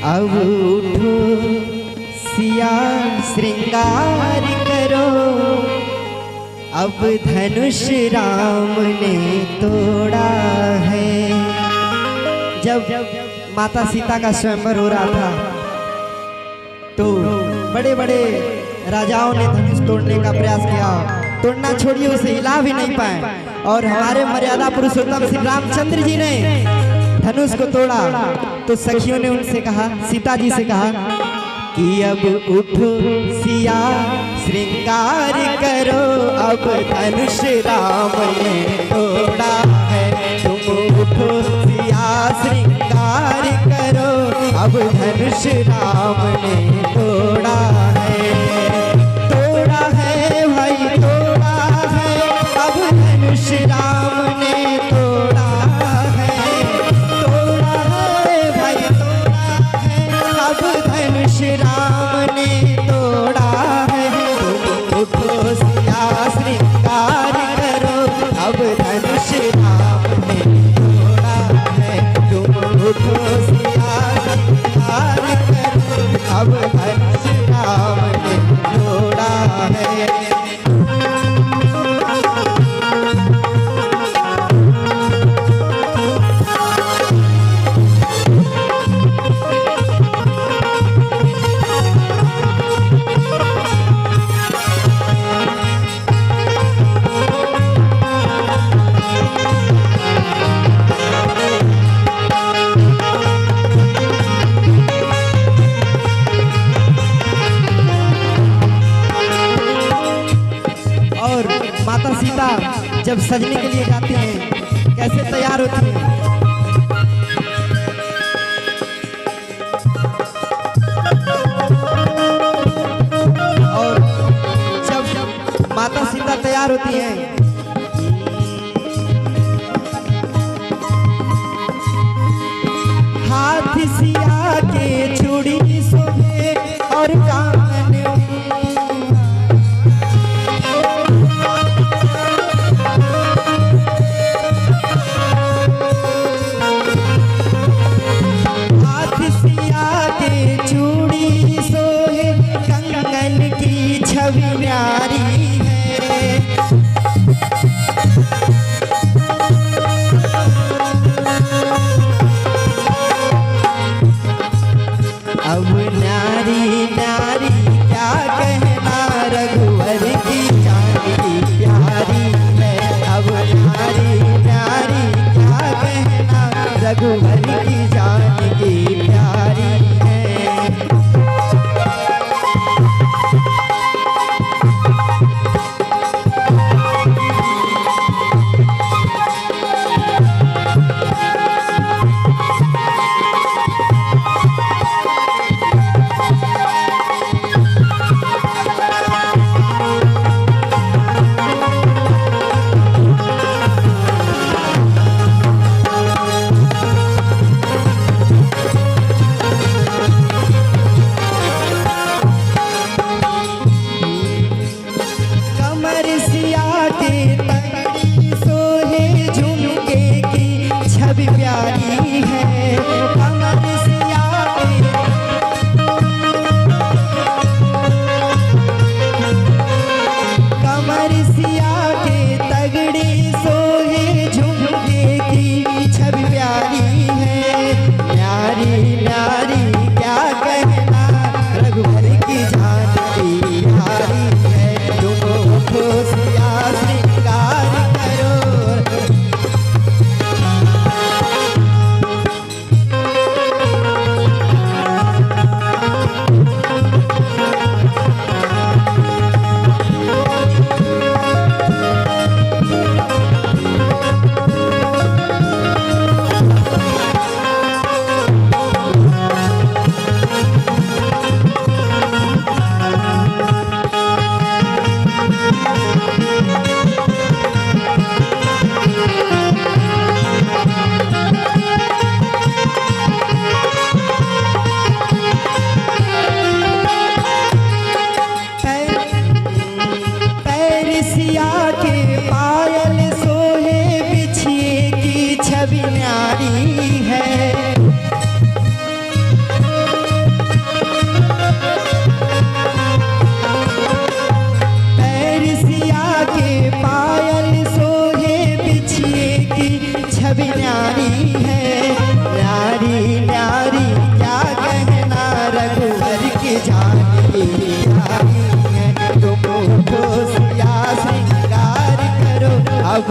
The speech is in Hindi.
अब उठो सिया श्रृंगार करो, अब धनुष राम ने तोड़ा है। जब माता सीता का स्वयंवर हो रहा था तो बड़े बड़े राजाओं ने धनुष तोड़ने का प्रयास किया, तोड़ना छोड़िए उसे हिला भी नहीं पाए। और हमारे मर्यादा पुरुषोत्तम श्री रामचंद्र जी ने धनुष को तोड़ा तो सखियों ने उनसे कहा, सीता जी से कहा कि अब उठो सिया श्रृंगार करो, अब धनुष राम ने तोड़ा है। तुम उठो सिया श्रृंगार करो, अब धनुष राम ने तोड़ा है। तोड़ा है भाई तोड़ा है, अब धनुष राम ने तोड़ा है। तोड़ा है भाई तोड़ा है, अब धनुष राम ने तोड़ा है। तुम उठो सिया श्रृंगार करो, अब धनुष राम ने तोड़ा है। तुम उठो सिया श्रृंगार करो, अब धनुष राम ने तोड़ा है। माता सीता जब सजने के लिए जाती हैं कैसे तैयार होती हैं। और जब माता सीता तैयार होती हैं हाथ सिया के चूड़ी सोहे और कान छवि न्यारी है। अब न्यारी न्यारी क्या कहना, रघुवर की जान की प्यारी है। अब न्यारी न्यारी क्या कहना, रघुवर की जान की प्यारी है। छवि न्यारी है, न्यारी न्यारी क्या कहना रघुवर की झांकी प्यारी है। तुम उठो सिया श्रृंगार करो अब